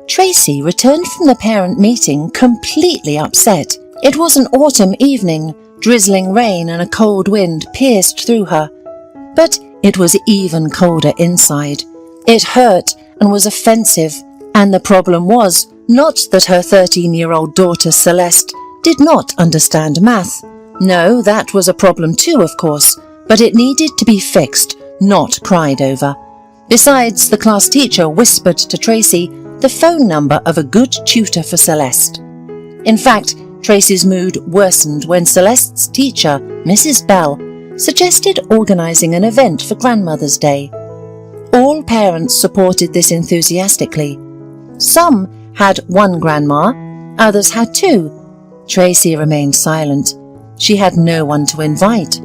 Tracy returned from the parent meeting completely upset. It was an autumn evening. Drizzling rain and a cold wind pierced through her. But it was even colder inside. It hurt and was offensive, and the problem was not that her 13-year-old daughter Celeste did not understand math. No, that was a problem too, of course, but it needed to be fixed, not cried over. Besides, the class teacher whispered to Tracy the phone number of a good tutor for Celeste. In fact, Tracy's mood worsened when Celeste's teacher, Mrs. Bell, suggested organising an event for Grandmother's Day. All parents supported this enthusiastically. Some had one grandma, others had two. Tracy remained silent. She had no one to invite.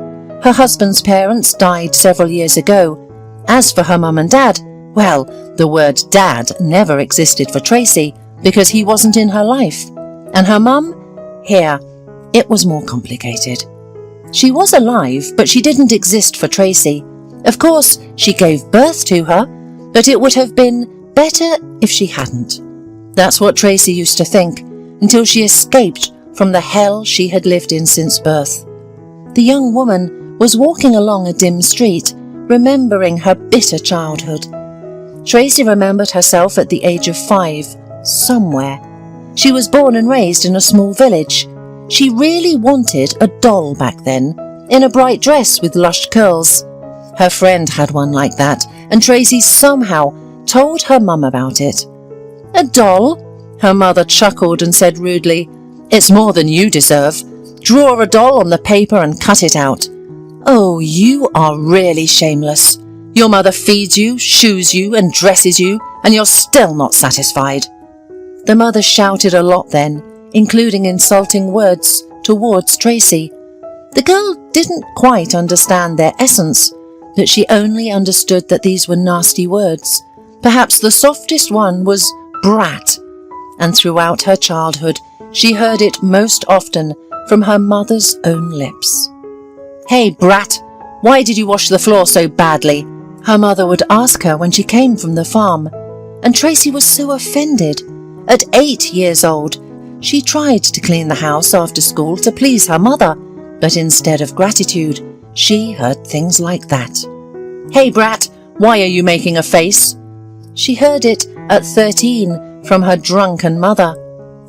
Her husband's parents died several years ago. As for her mum and dad, well, the word dad never existed for Tracy because he wasn't in her life. And her mum? Here, it was more complicated. She was alive, but she didn't exist for Tracy. Of course, she gave birth to her, but it would have been better if she hadn't. That's what Tracy used to think, until she escaped from the hell she had lived in since birth. The young woman was walking along a dim street, remembering her bitter childhood. Tracy remembered herself at the age of 5, somewhere. She was born and raised in a small village. She really wanted a doll back then, in a bright dress with lush curls. Her friend had one like that, and Tracy somehow told her mum about it. "A doll?" Her mother chuckled and said rudely, "It's more than you deserve. Draw a doll on the paper and cut it out." "Oh, you are really shameless. Your mother feeds you, shoes you, and dresses you, and you're still not satisfied." The mother shouted a lot then, including insulting words towards Tracy. The girl didn't quite understand their essence, but she only understood that these were nasty words. Perhaps the softest one was brat, and throughout her childhood she heard it most often from her mother's own lips. "Hey, brat, why did you wash the floor so badly?" her mother would ask her when she came from the farm, and Tracy was so offended. At 8 years old, she tried to clean the house after school to please her mother, but instead of gratitude, she heard things like that. "Hey, brat, why are you making a face?" She heard it at 13 from her drunken mother.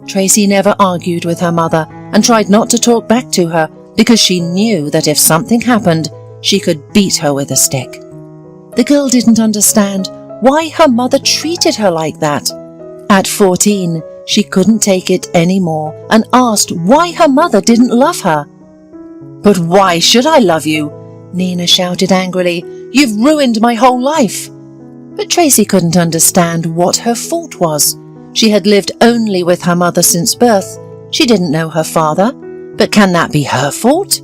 Tracy never argued with her mother and tried not to talk back to her because she knew that if something happened, she could beat her with a stick. The girl didn't understand why her mother treated her like that. At 14, she couldn't take it anymore and asked why her mother didn't love her. "But why should I love you?" Nina shouted angrily. "You've ruined my whole life." But Tracy couldn't understand what her fault was. She had lived only with her mother since birth. She didn't know her father. But can that be her fault?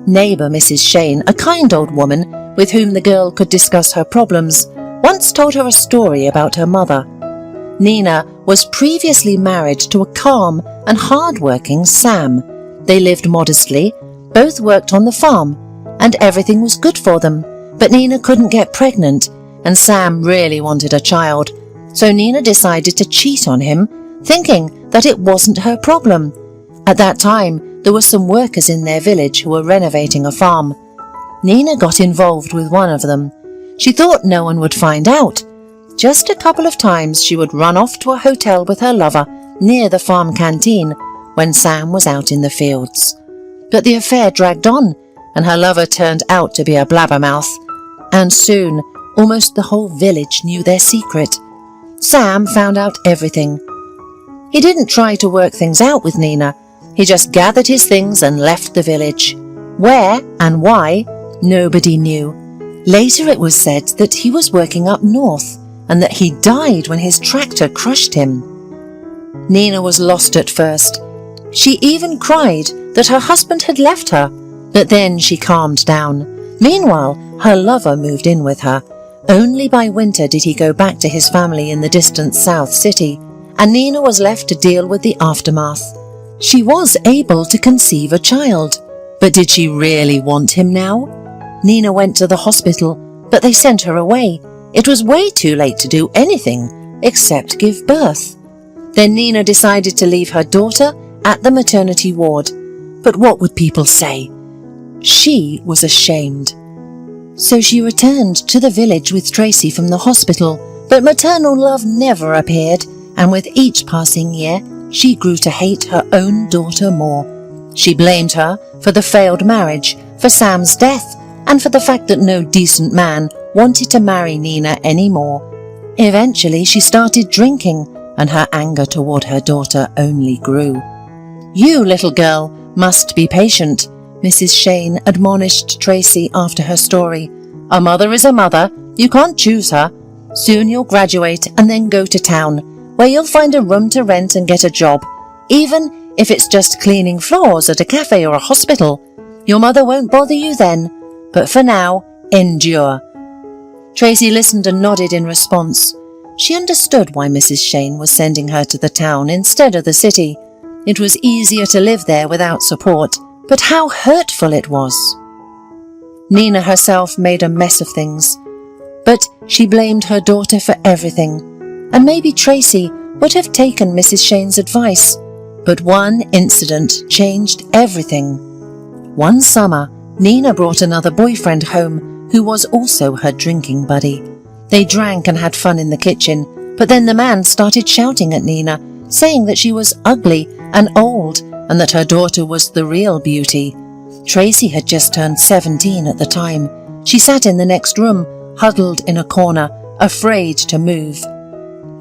Neighbour Mrs. Shane, a kind old woman with whom the girl could discuss her problems, once told her a story about her mother. Nina was previously married to a calm and hard-working Sam. They lived modestly, both worked on the farm, and everything was good for them. But Nina couldn't get pregnant, and Sam really wanted a child. So Nina decided to cheat on him, thinking that it wasn't her problem. At that time, there were some workers in their village who were renovating a farm. Nina got involved with one of them. She thought no one would find out. Just a couple of times she would run off to a hotel with her lover near the farm canteen when Sam was out in the fields. But the affair dragged on, and her lover turned out to be a blabbermouth. And soon, almost the whole village knew their secret. Sam found out everything. He didn't try to work things out with Nina. He just gathered his things and left the village. Where and why, nobody knew. Later it was said that he was working up north, and that he died when his tractor crushed him. Nina was lost at first. She even cried that her husband had left her, but then she calmed down. Meanwhile, her lover moved in with her. Only by winter did he go back to his family in the distant South City, and Nina was left to deal with the aftermath. She was able to conceive a child, but did she really want him now? Nina went to the hospital, but they sent her away. It was way too late to do anything except give birth. Then Nina decided to leave her daughter at the maternity ward. But what would people say? She was ashamed. So she returned to the village with Tracy from the hospital, but maternal love never appeared, and with each passing year, she grew to hate her own daughter more. She blamed her for the failed marriage, for Sam's death, and for the fact that no decent man wanted to marry Nina anymore. Eventually, she started drinking, and her anger toward her daughter only grew. "You, little girl, must be patient," Mrs. Shane admonished Tracy after her story. "A mother is a mother. You can't choose her. Soon you'll graduate and then go to town, where you'll find a room to rent and get a job, even if it's just cleaning floors at a cafe or a hospital. Your mother won't bother you then, but for now, endure." Tracy listened and nodded in response. She understood why Mrs. Shane was sending her to the town instead of the city. It was easier to live there without support, but how hurtful it was. Nina herself made a mess of things, but she blamed her daughter for everything, and maybe Tracy would have taken Mrs. Shane's advice, but one incident changed everything. One summer, Nina brought another boyfriend home who was also her drinking buddy. They drank and had fun in the kitchen, but then the man started shouting at Nina, saying that she was ugly and old and that her daughter was the real beauty. Tracy had just turned 17 at the time. She sat in the next room, huddled in a corner, afraid to move.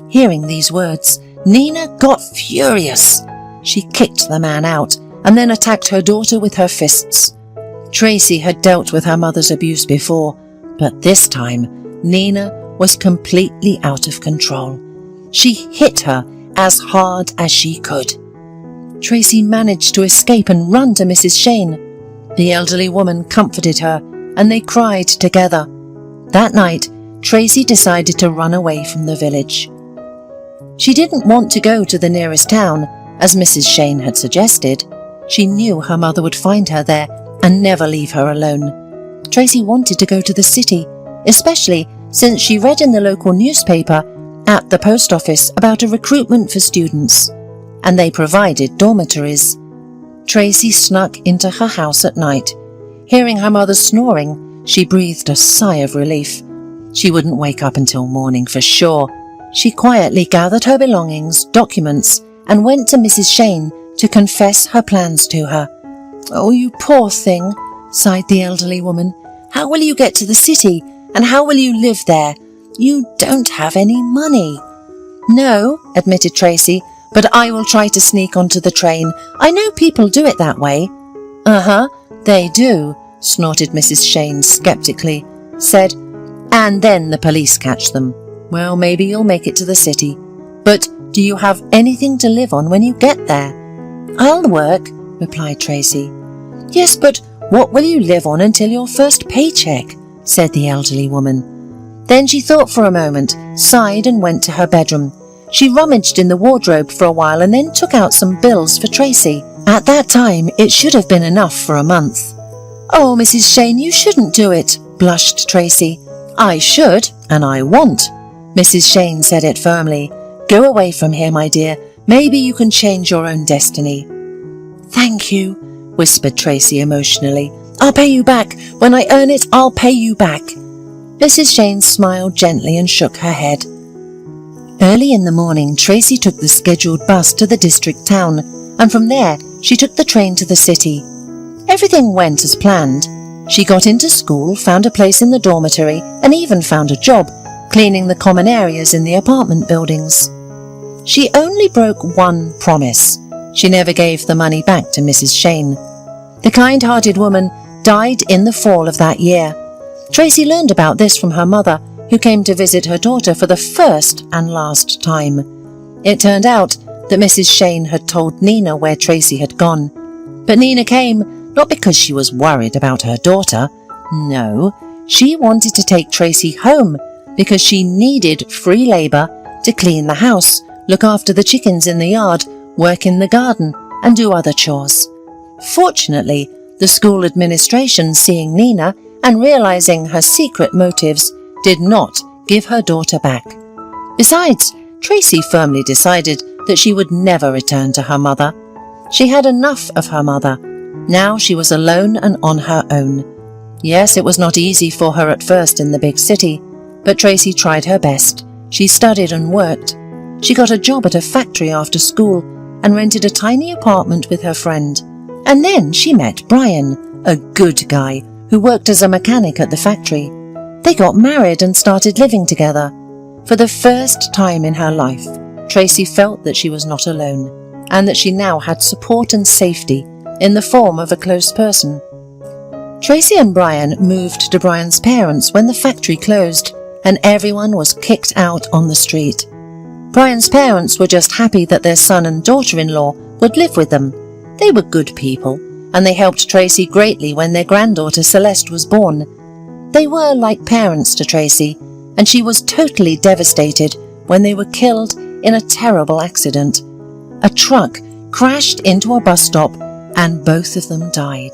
Hearing these words, Nina got furious. She kicked the man out and then attacked her daughter with her fists. Tracy had dealt with her mother's abuse before, but this time Nina was completely out of control. She hit her as hard as she could. Tracy managed to escape and run to Mrs. Shane. The elderly woman comforted her, and they cried together. That night, Tracy decided to run away from the village. She didn't want to go to the nearest town, as Mrs. Shane had suggested. She knew her mother would find her there and never leave her alone. Tracy wanted to go to the city, especially since she read in the local newspaper at the post office about a recruitment for students, and they provided dormitories. Tracy snuck into her house at night. Hearing her mother snoring, she breathed a sigh of relief. She wouldn't wake up until morning for sure. She quietly gathered her belongings, documents, and went to Mrs. Shane to confess her plans to her. "Oh, you poor thing," sighed the elderly woman. "How will you get to the city, and how will you live there? You don't have any money." "No," admitted Tracy, "but I will try to sneak onto the train. I know people do it that way." "Uh-huh, they do," snorted Mrs. Shane skeptically, said, "and then the police catch them. Well, maybe you'll make it to the city. But do you have anything to live on when you get there?" "I'll work," replied Tracy. "Yes, but what will you live on until your first paycheck?" said the elderly woman. Then she thought for a moment, sighed and went to her bedroom. She rummaged in the wardrobe for a while and then took out some bills for Tracy. At that time, it should have been enough for a month. "Oh, Mrs. Shane, you shouldn't do it," blushed Tracy. "I should, and I want." Mrs. Shane said it firmly. "Go away from here, my dear. Maybe you can change your own destiny." "Thank you," whispered Tracy emotionally. "I'll pay you back. When I earn it, I'll pay you back." Mrs. Shane smiled gently and shook her head. Early in the morning, Tracy took the scheduled bus to the district town, and from there she took the train to the city. Everything went as planned. She got into school, found a place in the dormitory, and even found a job, cleaning the common areas in the apartment buildings. She only broke one promise. She never gave the money back to Mrs. Shane. The kind-hearted woman died in the fall of that year. Tracy learned about this from her mother, who came to visit her daughter for the first and last time. It turned out that Mrs. Shane had told Nina where Tracy had gone. But Nina came not because she was worried about her daughter. No, she wanted to take Tracy home because she needed free labour to clean the house, look after the chickens in the yard, work in the garden, and do other chores. Fortunately, the school administration, seeing Nina and realizing her secret motives, did not give her daughter back. Besides, Tracy firmly decided that she would never return to her mother. She had enough of her mother. Now she was alone and on her own. Yes, it was not easy for her at first in the big city, but Tracy tried her best. She studied and worked. She got a job at a factory after school and rented a tiny apartment with her friend. And then she met Brian, a good guy who worked as a mechanic at the factory. They got married and started living together. For the first time in her life, Tracy felt that she was not alone, and that she now had support and safety in the form of a close person. Tracy and Brian moved to Brian's parents when the factory closed and everyone was kicked out on the street. Brian's parents were just happy that their son and daughter-in-law would live with them. They were good people, and they helped Tracy greatly when their granddaughter Celeste was born. They were like parents to Tracy, and she was totally devastated when they were killed in a terrible accident. A truck crashed into a bus stop and both of them died.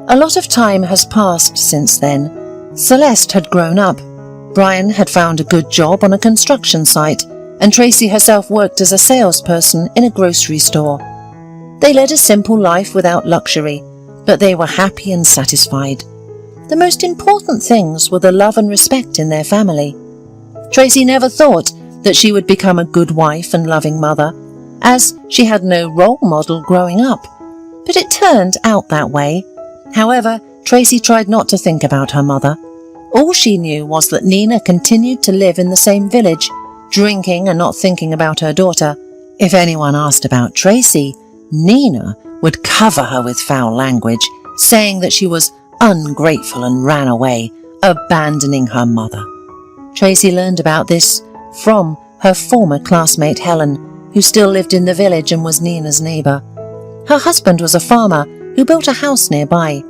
A lot of time has passed since then. Celeste had grown up. Brian had found a good job on a construction site, and Tracy herself worked as a salesperson in a grocery store. They led a simple life without luxury, but they were happy and satisfied. The most important things were the love and respect in their family. Tracy never thought that she would become a good wife and loving mother, as she had no role model growing up. But it turned out that way. However, Tracy tried not to think about her mother. All she knew was that Nina continued to live in the same village, drinking and not thinking about her daughter. If anyone asked about Tracy, Nina would cover her with foul language, saying that she was ungrateful and ran away, abandoning her mother. Tracy learned about this from her former classmate Helen, who still lived in the village and was Nina's neighbour. Her husband was a farmer who built a house nearby.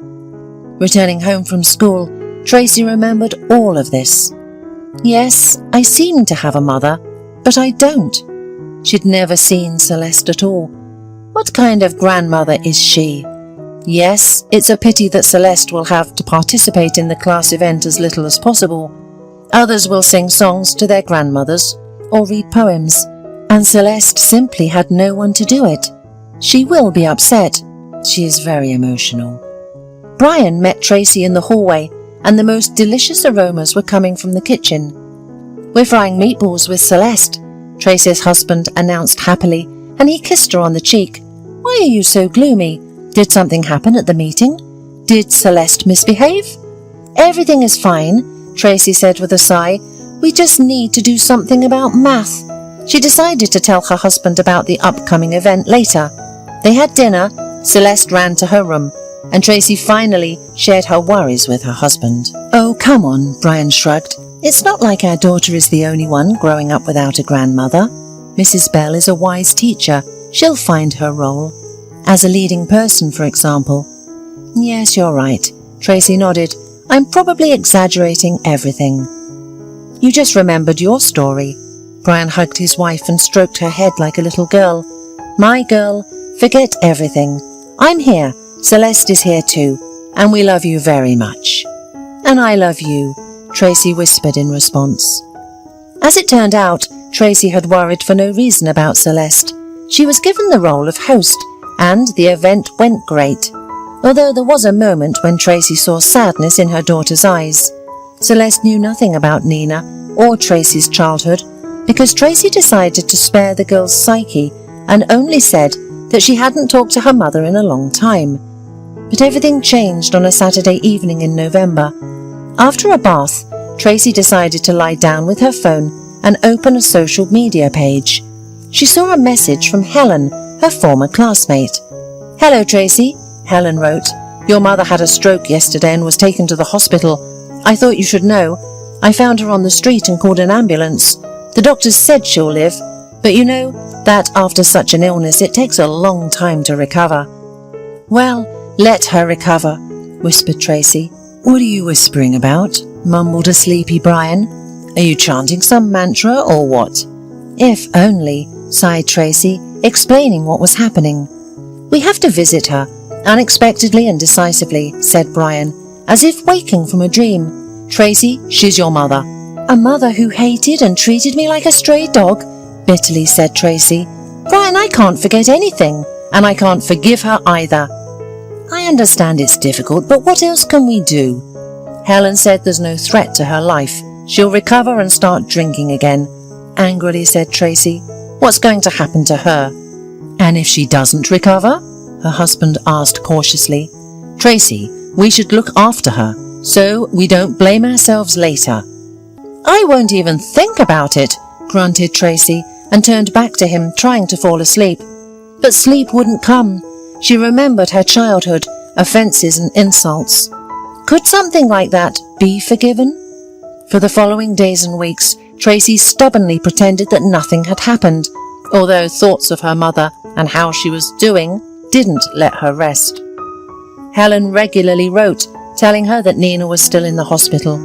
Returning home from school, Tracy remembered all of this. Yes, I seem to have a mother, but I don't. She'd never seen Celeste at all. What kind of grandmother is she? Yes, it's a pity that Celeste will have to participate in the class event as little as possible. Others will sing songs to their grandmothers or read poems, and Celeste simply had no one to do it. She will be upset. She is very emotional. Brian met Tracy in the hallway, and the most delicious aromas were coming from the kitchen. "We're frying meatballs with Celeste," Tracy's husband announced happily, and he kissed her on the cheek. "Why are you so gloomy? Did something happen at the meeting? Did Celeste misbehave?" "Everything is fine," Tracy said with a sigh. "We just need to do something about math." She decided to tell her husband about the upcoming event later. They had dinner, Celeste ran to her room, and Tracy finally shared her worries with her husband. "Oh, come on," Brian shrugged. "It's not like our daughter is the only one growing up without a grandmother. Mrs. Bell is a wise teacher. She'll find her role. As a leading person, for example." "Yes, you're right," Tracy nodded. "I'm probably exaggerating everything." "You just remembered your story." Brian hugged his wife and stroked her head like a little girl. "My girl, forget everything. I'm here. Celeste is here too, and we love you very much." "And I love you," Tracy whispered in response. As it turned out, Tracy had worried for no reason about Celeste. She was given the role of host, and the event went great, although there was a moment when Tracy saw sadness in her daughter's eyes. Celeste knew nothing about Nina or Tracy's childhood, because Tracy decided to spare the girl's psyche and only said that she hadn't talked to her mother in a long time. But everything changed on a Saturday evening in November. After a bath, Tracy decided to lie down with her phone and open a social media page. She saw a message from Helen, her former classmate. "Hello, Tracy," Helen wrote. "Your mother had a stroke yesterday and was taken to the hospital. I thought you should know. I found her on the street and called an ambulance. The doctors said she'll live, but you know that after such an illness it takes a long time to recover." "Well, let her recover," whispered Tracy. "What are you whispering about?" mumbled a sleepy Brian. "Are you chanting some mantra or what?" "If only," sighed Tracy, explaining what was happening. "We have to visit her, unexpectedly and decisively," said Brian, as if waking from a dream. "Tracy, she's your mother." "A mother who hated and treated me like a stray dog?" bitterly said Tracy. Brian, I can't forget anything, and I can't forgive her either. I understand it's difficult, but what else can we do? Helen said there's no threat to her life. She'll recover and start drinking again. Angrily said Tracy. What's going to happen to her? And if she doesn't recover? Her husband asked cautiously. Tracy, we should look after her, so we don't blame ourselves later. I won't even think about it, grunted Tracy, and turned back to him, trying to fall asleep. But sleep wouldn't come. She remembered her childhood, offences and insults. Could something like that be forgiven? For the following days and weeks, Tracy stubbornly pretended that nothing had happened, although thoughts of her mother and how she was doing didn't let her rest. Helen regularly wrote, telling her that Nina was still in the hospital.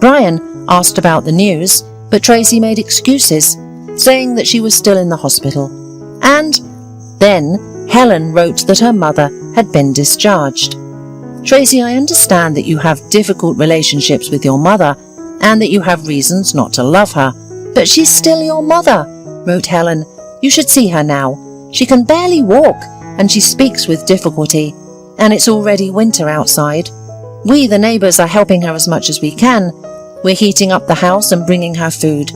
Brian asked about the news, but Tracy made excuses, saying that she was still in the hospital. And then Helen wrote that her mother had been discharged. Tracy, I understand that you have difficult relationships with your mother and that you have reasons not to love her, but she's still your mother, wrote Helen. You should see her now. She can barely walk and she speaks with difficulty, and it's already winter outside. We, the neighbours, are helping her as much as we can. We're heating up the house and bringing her food.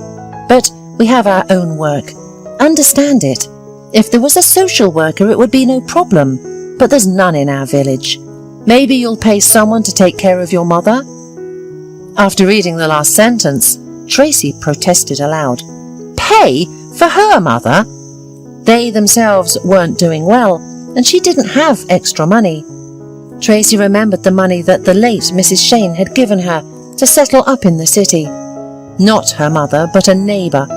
But we have our own work. Understand it. If there was a social worker, it would be no problem, but there's none in our village. Maybe you'll pay someone to take care of your mother? After reading the last sentence, Tracy protested aloud. Pay for her mother? They themselves weren't doing well, and she didn't have extra money. Tracy remembered the money that the late Mrs. Shane had given her to settle up in the city. Not her mother, but a neighbour.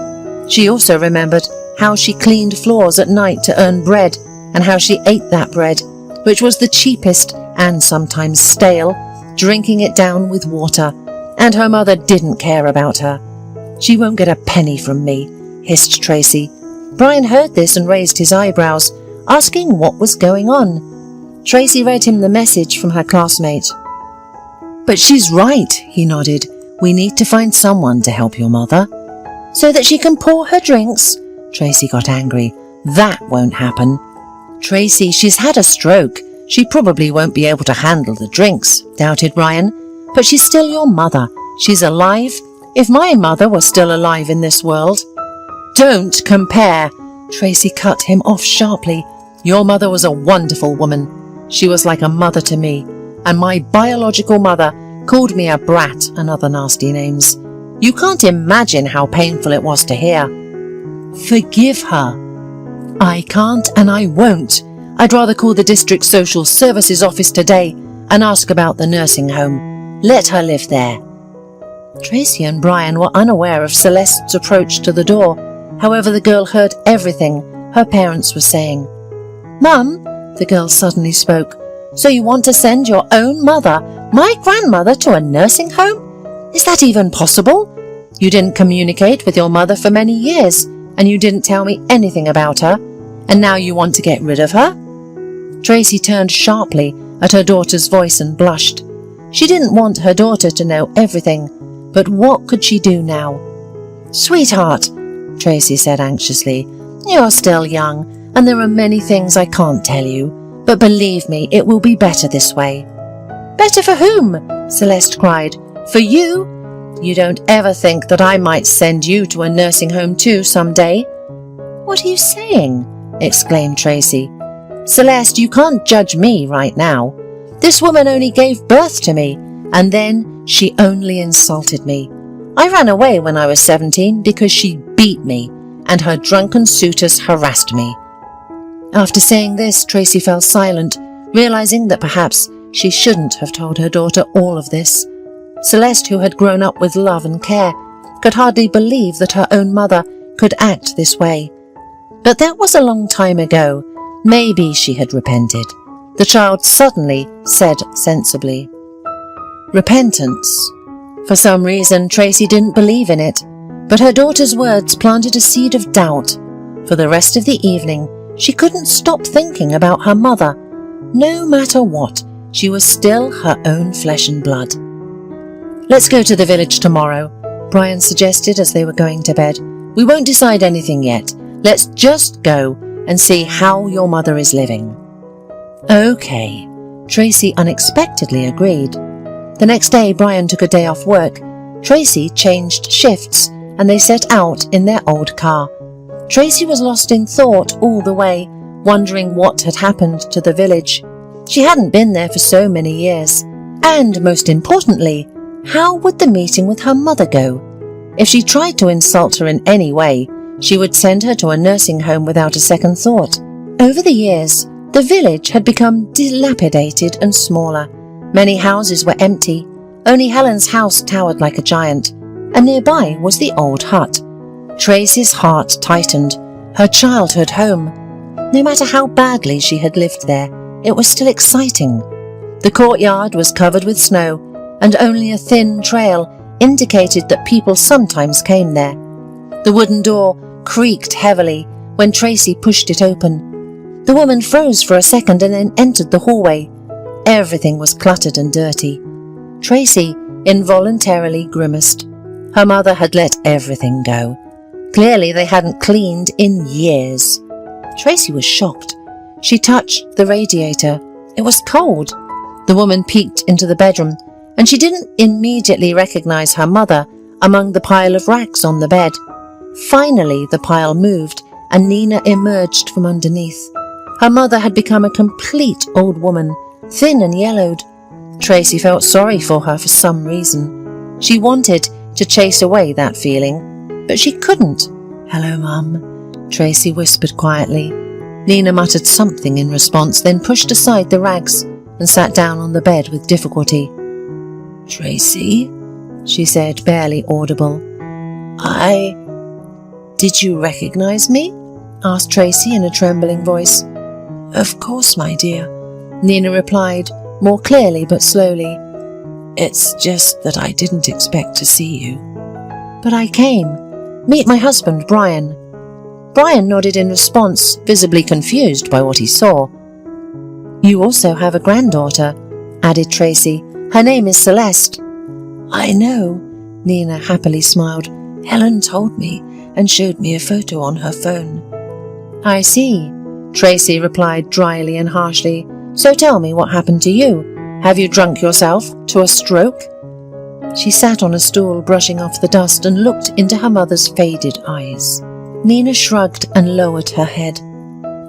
She also remembered how she cleaned floors at night to earn bread, and how she ate that bread, which was the cheapest and sometimes stale, drinking it down with water, and her mother didn't care about her. She won't get a penny from me, hissed Tracy. Brian heard this and raised his eyebrows, asking what was going on. Tracy read him the message from her classmate. But she's right, he nodded. We need to find someone to help your mother. So that she can pour her drinks? Tracy got angry. That won't happen. Tracy, she's had a stroke. She probably won't be able to handle the drinks, doubted Brian. But she's still your mother. She's alive. If my mother were still alive in this world. Don't compare. Tracy cut him off sharply. Your mother was a wonderful woman. She was like a mother to me, and my biological mother called me a brat and other nasty names. You can't imagine how painful it was to hear. Forgive her. I can't and I won't. I'd rather call the district social services office today and ask about the nursing home. Let her live there. Tracy and Brian were unaware of Celeste's approach to the door. However, the girl heard everything her parents were saying. Mum, the girl suddenly spoke, so you want to send your own mother, my grandmother, to a nursing home? Is that even possible? You didn't communicate with your mother for many years, and you didn't tell me anything about her, and now you want to get rid of her? Tracy turned sharply at her daughter's voice and blushed. She didn't want her daughter to know everything, but what could she do now? Sweetheart, Tracy said anxiously, you're still young, and there are many things I can't tell you, but believe me, it will be better this way. Better for whom? Celeste cried. For you? You don't ever think that I might send you to a nursing home too someday? What are you saying? Exclaimed Tracy. Celeste, you can't judge me right now. This woman only gave birth to me, and then she only insulted me. I ran away when I was 17 because she beat me, and her drunken suitors harassed me. After saying this, Tracy fell silent, realizing that perhaps she shouldn't have told her daughter all of this. Celeste, who had grown up with love and care, could hardly believe that her own mother could act this way. But that was a long time ago. Maybe she had repented. The child suddenly said sensibly. Repentance. For some reason, Tracy didn't believe in it, but her daughter's words planted a seed of doubt. For the rest of the evening, she couldn't stop thinking about her mother. No matter what, she was still her own flesh and blood. Let's go to the village tomorrow, Brian suggested as they were going to bed. We won't decide anything yet. Let's just go and see how your mother is living." "Okay," Tracy unexpectedly agreed. The next day, Brian took a day off work. Tracy changed shifts, and they set out in their old car. Tracy was lost in thought all the way, wondering what had happened to the village. She hadn't been there for so many years. And most importantly, how would the meeting with her mother go? If she tried to insult her in any way, she would send her to a nursing home without a second thought. Over the years, the village had become dilapidated and smaller. Many houses were empty. Only Helen's house towered like a giant, and nearby was the old hut. Tracy's heart tightened. Her childhood home. No matter how badly she had lived there, it was still exciting. The courtyard was covered with snow, and only a thin trail indicated that people sometimes came there. The wooden door creaked heavily when Tracy pushed it open. The woman froze for a second and then entered the hallway. Everything was cluttered and dirty. Tracy involuntarily grimaced. Her mother had let everything go. Clearly they hadn't cleaned in years. Tracy was shocked. She touched the radiator. It was cold. The woman peeked into the bedroom, and she didn't immediately recognize her mother among the pile of rags on the bed. Finally, the pile moved, and Nina emerged from underneath. Her mother had become a complete old woman, thin and yellowed. Tracy felt sorry for her for some reason. She wanted to chase away that feeling, but she couldn't. "Hello, Mum," Tracy whispered quietly. Nina muttered something in response, then pushed aside the rags and sat down on the bed with difficulty. "Tracy," she said, barely audible. Did you recognize me?" asked Tracy in a trembling voice. "Of course, my dear," Nina replied, more clearly but slowly. "It's just that I didn't expect to see you." "But I came. Meet my husband, Brian." Brian nodded in response, visibly confused by what he saw. "You also have a granddaughter," added Tracy. "Her name is Celeste." "I know," Nina happily smiled. "Helen told me and showed me a photo on her phone." "I see," Tracy replied dryly and harshly. "So tell me what happened to you. Have you drunk yourself to a stroke?" She sat on a stool brushing off the dust and looked into her mother's faded eyes. Nina shrugged and lowered her head.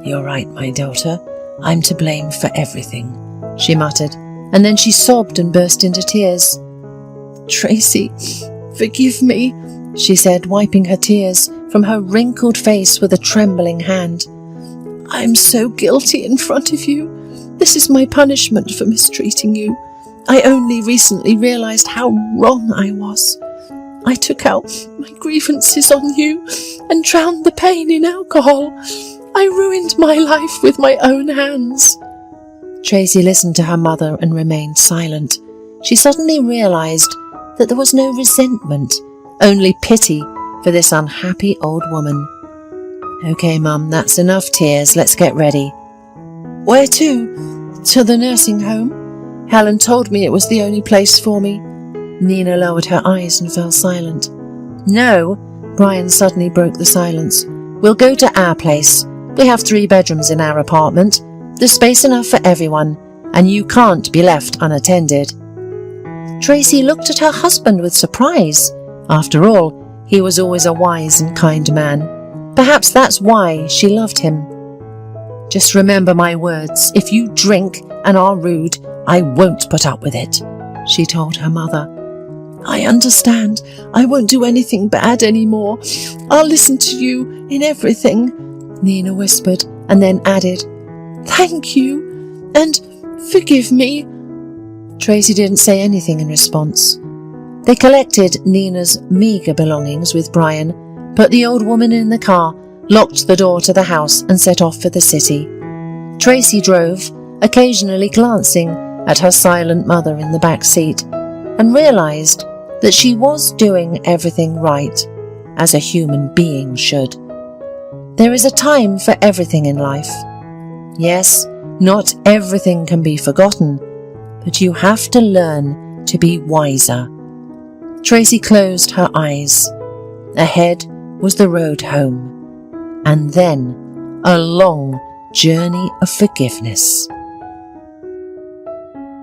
"You're right, my daughter. I'm to blame for everything," she muttered, and then she sobbed and burst into tears. "Tracy, forgive me," she said, wiping her tears from her wrinkled face with a trembling hand. "I'm so guilty in front of you. This is my punishment for mistreating you. I only recently realized how wrong I was. I took out my grievances on you and drowned the pain in alcohol. I ruined my life with my own hands." Tracy listened to her mother and remained silent. She suddenly realized that there was no resentment, only pity for this unhappy old woman. "Okay, Mum, that's enough tears. Let's get ready." "Where to?" "To the nursing home. Helen told me it was the only place for me." Nina lowered her eyes and fell silent. "No," Brian suddenly broke the silence. "We'll go to our place. We have 3 bedrooms in our apartment. There's space enough for everyone, and you can't be left unattended." Tracy looked at her husband with surprise. After all, he was always a wise and kind man. Perhaps that's why she loved him. "Just remember my words. If you drink and are rude, I won't put up with it," she told her mother. "I understand. I won't do anything bad anymore. I'll listen to you in everything," Nina whispered, and then added, "Thank you, and forgive me." Tracy didn't say anything in response. They collected Nina's meagre belongings with Brian, put the old woman in the car, locked the door to the house, and set off for the city. Tracy drove, occasionally glancing at her silent mother in the back seat, and realized that she was doing everything right, as a human being should. There is a time for everything in life. Yes, not everything can be forgotten, but you have to learn to be wiser. Tracy closed her eyes. Ahead was the road home, and then a long journey of forgiveness.